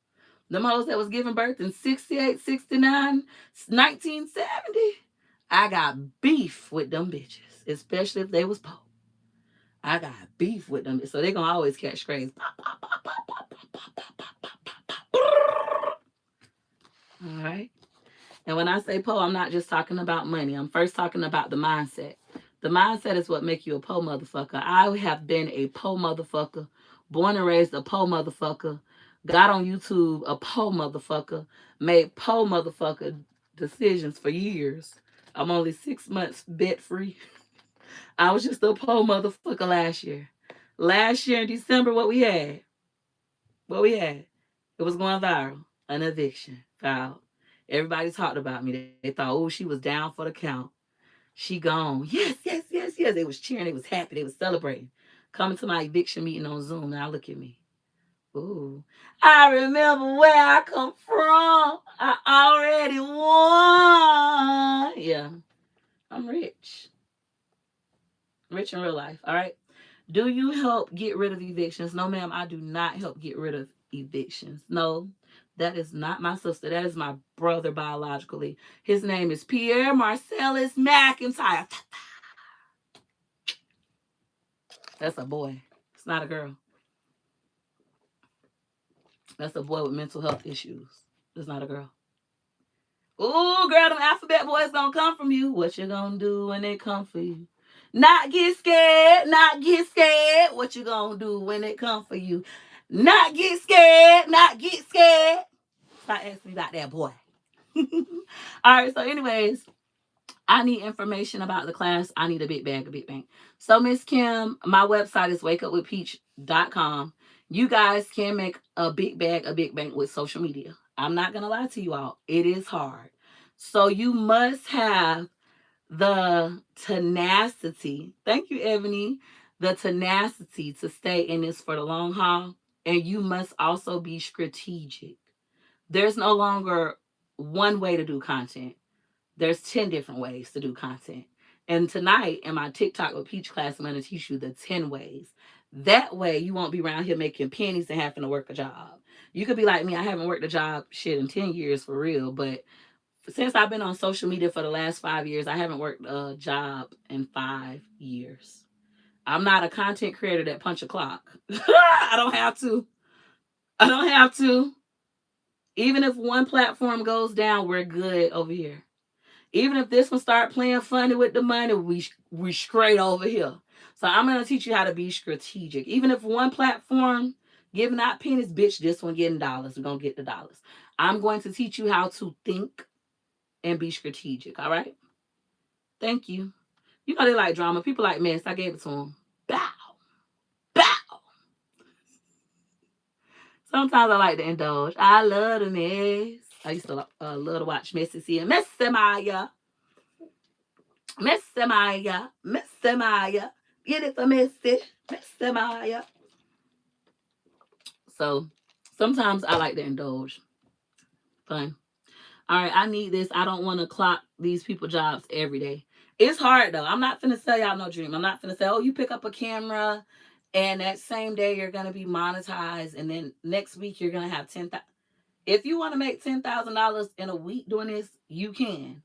Them hoes that was giving birth in 68, 69, 1970, I got beef with them bitches, especially if they was poor. I got beef with them, so they gonna always catch strays. All right. And when I say po, I'm not just talking about money. I'm first talking about the mindset. The mindset is what make you a po motherfucker. I have been a po motherfucker, born and raised a po motherfucker, got on YouTube a po motherfucker, made po motherfucker decisions for years. I'm only 6 months debt free. I was just a po motherfucker last year. Last year in December, what we had? What we had? It was going viral. An eviction filed. Everybody talked about me. They thought, oh, she was down for the count. She gone. Yes, yes, yes, yes. They was cheering. They was happy. They was celebrating. Coming to my eviction meeting on Zoom. Now look at me. Ooh. I remember where I come from. I already won. Yeah. I'm rich. Rich in real life. All right. Do you help get rid of evictions? No, ma'am, I do not help get rid of evictions. No, that is not my sister. That is my brother biologically. His name is Pierre Marcellus McINTYRE. That's a boy. It's not a girl. That's a boy with mental health issues. It's not a girl. Ooh, girl, them alphabet boys gonna come from you. What you gonna do when they come for you? Not get scared, not get scared. What you gonna do when they come for you? Not get scared, not get scared. Stop asking me about that boy. All right, so anyways, I need information about the class. I need a big bag, a big bank. So Miss Kim, my website is wakeupwithpeach.com. You guys can make a big bag, a big bank with social media. I'm not going to lie to you all. It is hard. So you must have the tenacity. Thank you, Ebony. The tenacity to stay in this for the long haul. And you must also be strategic. There's no longer one way to do content. There's 10 different ways to do content. And tonight in my TikTok with Peach class, I'm going to teach you the 10 ways. That way you won't be around here making pennies and having to work a job. You could be like me. I haven't worked a job shit in 10 years for real. But since I've been on social media for the last 5 years, I haven't worked a job in 5 years. I'm not a content creator that punch a clock. I don't have to. I don't have to. Even if one platform goes down, we're good over here. Even if this one start playing funny with the money, we straight over here. So I'm gonna teach you how to be strategic. Even if one platform giving out pennies, bitch, this one getting dollars. We're gonna get the dollars. I'm going to teach you how to think and be strategic. All right. Thank you. You know they like drama. People like mess. I gave it to them. Bow, bow. Sometimes I like to indulge. I love the mess. I used to love to watch Messy see Messy Maya. Messy Maya. Messy Maya. Get it for Messy. Messy Maya. So sometimes I like to indulge. Fun. All right, I need this. I don't want to clock these people jobs every day. It's hard though. I'm not finna sell y'all no dream. I'm not finna say, oh, you pick up a camera and that same day you're gonna be monetized, and then next week you're gonna have 10,000. If you want to make $10,000 in a week doing this, you can.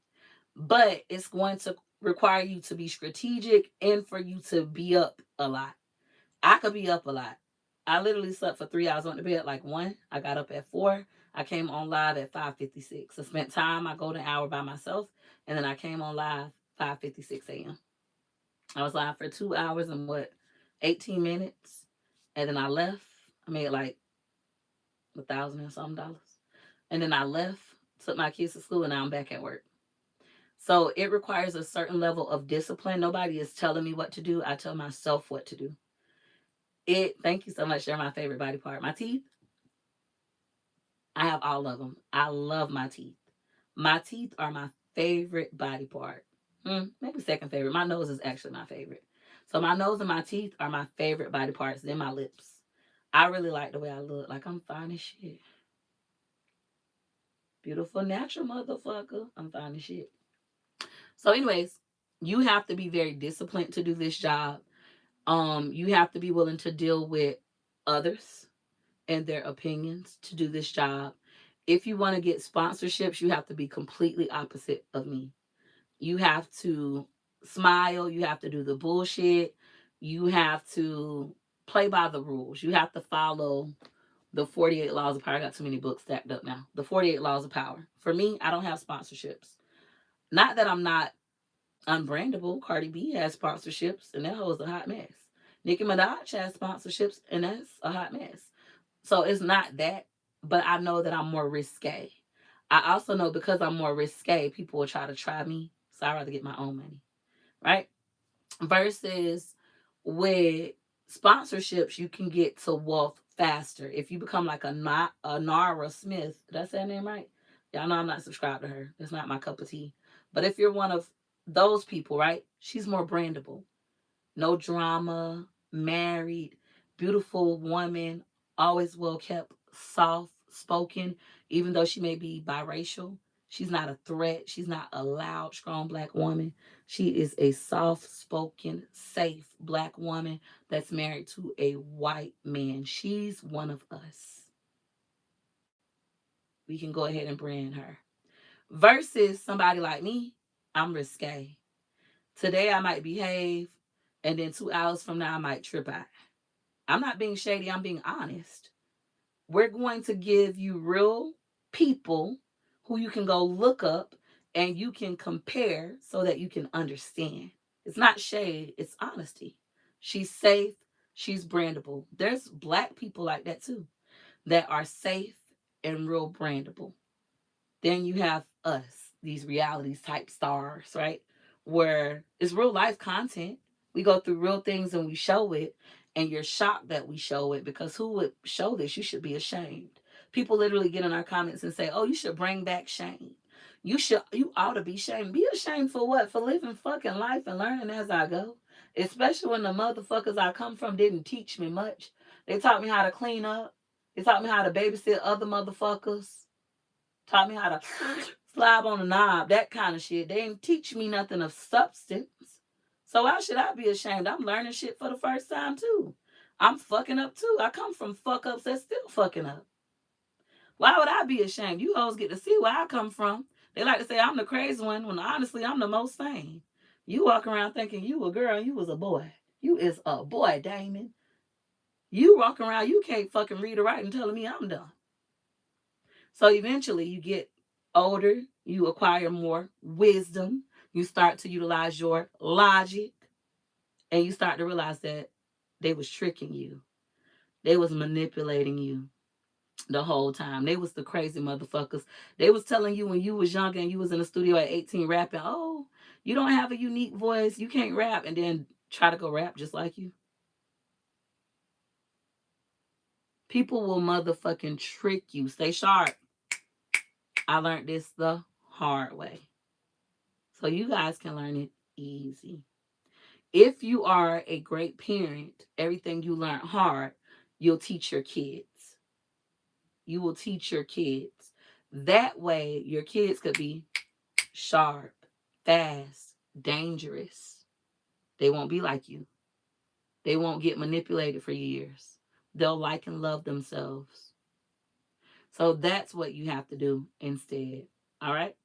But it's going to require you to be strategic and for you to be up a lot. I could be up a lot. I literally slept for 3 hours, went to bed like 1. I got up at 4. I came on live at 5:56. I spent time, I go an hour by myself, and then I came on live 5:56 a.m. I was live for 2 hours and 18 minutes. And then I left. I made like $1,000 and something dollars. And then I left, took my kids to school, and now I'm back at work. So it requires a certain level of discipline. Nobody is telling me what to do. I tell myself what to do. Thank you so much. They're my favorite body part. My teeth, I have all of them. I love my teeth. My teeth are my favorite body part. Maybe second favorite. My nose is actually my favorite. So my nose and my teeth are my favorite body parts. Then my lips. I really like the way I look. Like I'm fine as shit. Beautiful natural motherfucker. I'm fine as shit. So anyways, you have to be very disciplined to do this job. You have to be willing to deal with others and their opinions to do this job. If you want to get sponsorships, you have to be completely opposite of me. You have to smile. You have to do the bullshit. You have to play by the rules. You have to follow the 48 laws of power. I got too many books stacked up now. The 48 laws of power. For me, I don't have sponsorships. Not that I'm not unbrandable. Cardi B has sponsorships, and that hoe's a hot mess. Nicki Minaj has sponsorships, and that's a hot mess. So it's not that, but I know that I'm more risque. I also know because I'm more risque, people will try to try me. So I'd rather get my own money, right? Versus with sponsorships, you can get to wealth faster. If you become like a Nara Smith, did I say her name right? Y'all know I'm not subscribed to her. It's not my cup of tea. But if you're one of those people, right? She's more brandable. No drama, married, beautiful woman, always well kept, soft spoken, even though she may be biracial. She's not a threat. She's not a loud, strong black woman. She is a soft spoken, safe black woman that's married to a white man. She's one of us. We can go ahead and brand her. Versus somebody like me, I'm risque. Today I might behave, and then 2 hours from now I might trip out. I'm not being shady, I'm being honest. We're going to give you real people who you can go look up and you can compare so that you can understand. It's not shade, it's honesty. She's safe, she's brandable. There's black people like that too, that are safe and real brandable. Then you have us, these realities type stars, right? Where it's real life content. We go through real things and we show it, and you're shocked that we show it because who would show this? You should be ashamed. People literally get in our comments and say, oh, you should bring back shame. You ought to be ashamed. Be ashamed for what? For living fucking life and learning as I go. Especially when the motherfuckers I come from didn't teach me much. They taught me how to clean up. They taught me how to babysit other motherfuckers. Taught me how to slob on a knob, that kind of shit. They didn't teach me nothing of substance. So why should I be ashamed? I'm learning shit for the first time too. I'm fucking up too. I come from fuck ups that's still fucking up. Why would I be ashamed? You hoes get to see where I come from. They like to say I'm the crazy one when honestly I'm the most sane. You walk around thinking you a girl and you was a boy. You is a boy, Damon. You walk around, you can't fucking read or write and telling me I'm dumb. So eventually you get older, You acquire more wisdom. You start to utilize your logic, and you start to realize that they was tricking you. They was manipulating you the whole time. They was the crazy motherfuckers. They was telling you when you was younger and you was in the studio at 18 rapping, oh, you don't have a unique voice, you can't rap, and then try to go rap just like you. People will motherfucking trick you. Stay sharp. I learned this the hard way. So you guys can learn it easy. If you are a great parent, everything you learn hard, you'll teach your kids. You will teach your kids. That way, your kids could be sharp, fast, dangerous. They won't be like you. They won't get manipulated for years. They'll like and love themselves. So that's what you have to do instead. All right?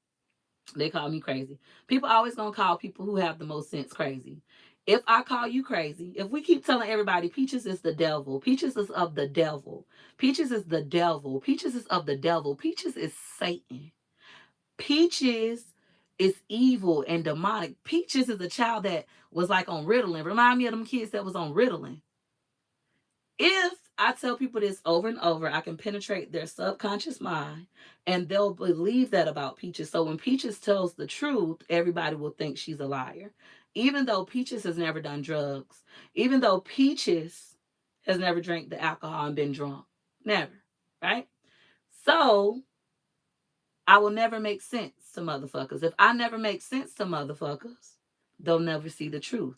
They call me crazy. People always gonna call people who have the most sense crazy. If I call you crazy, if we keep telling everybody Peaches is the devil, Peaches is of the devil, Peaches is the devil, Peaches is of the devil, Peaches is Satan, Peaches is evil and demonic. Peaches is a child that was like on Ritalin. Remind me of them kids that was on Ritalin. If I tell people this over and over, I can penetrate their subconscious mind and they'll believe that about Peaches. So when Peaches tells the truth, everybody will think she's a liar. Even though Peaches has never done drugs, even though Peaches has never drank the alcohol and been drunk. Never. Right? So I will never make sense to motherfuckers. If I never make sense to motherfuckers, they'll never see the truth.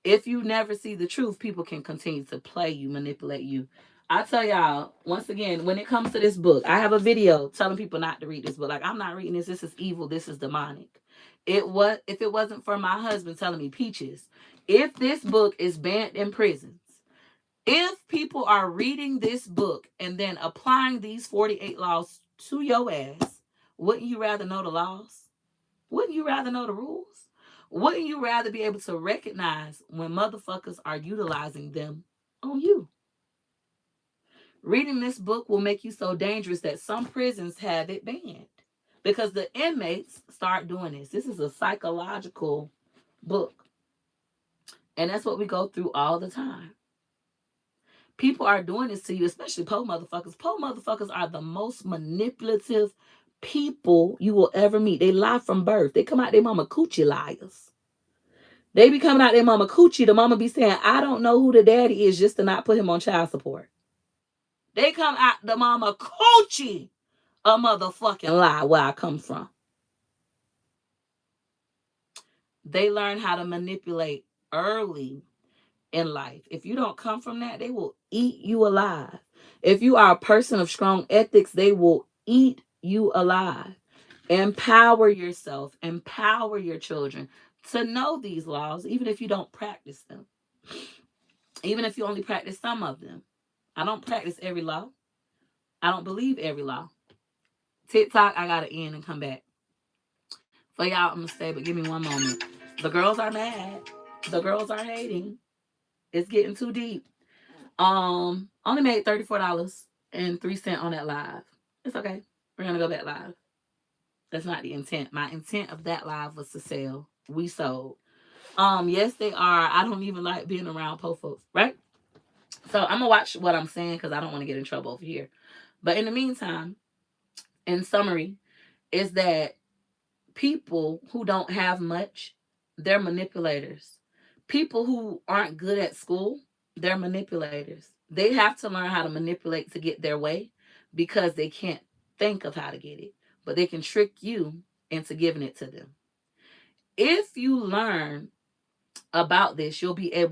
If you never see the truth, people can continue to play you, manipulate you. I tell y'all, once again, when it comes to this book, I have a video telling people not to read this book. Like, I'm not reading this. This is evil. This is demonic. If it wasn't for my husband telling me, Peaches, if this book is banned in prisons, if people are reading this book and then applying these 48 laws to your ass, wouldn't you rather know the laws? Wouldn't you rather know the rules? Wouldn't you rather be able to recognize when motherfuckers are utilizing them on you? Reading this book will make you so dangerous that some prisons have it banned because the inmates start doing this. This is a psychological book. And that's what we go through all the time. People are doing this to you, especially po motherfuckers. Po motherfuckers are the most manipulative people you will ever meet. They lie from birth. They come out their mama coochie liars. They be coming out their mama coochie. The mama be saying, I don't know who the daddy is just to not put him on child support. They come out the mama coochie a motherfucking lie where I come from. They learn how to manipulate early in life. If you don't come from that, they will eat you alive. If you are a person of strong ethics, they will eat you alive. Empower yourself, empower your children to know these laws, even if you don't practice them, even if you only practice some of them. I don't practice every law. I don't believe every law. TikTok, I gotta end and come back. For y'all, I'm gonna stay, but give me one moment. The girls are mad. The girls are hating. It's getting too deep. Only made $34.03 on that live. It's okay. We're gonna go back live. That's not the intent. My intent of that live was to sell. We sold. Yes, they are. I don't even like being around po folks, right? So I'm gonna watch what I'm saying because I don't want to get in trouble over here. But in the meantime, in summary, is that people who don't have much, they're manipulators. People who aren't good at school, they're manipulators. They have to learn how to manipulate to get their way because they can't think of how to get it. But they can trick you into giving it to them. If you learn about this, you'll be able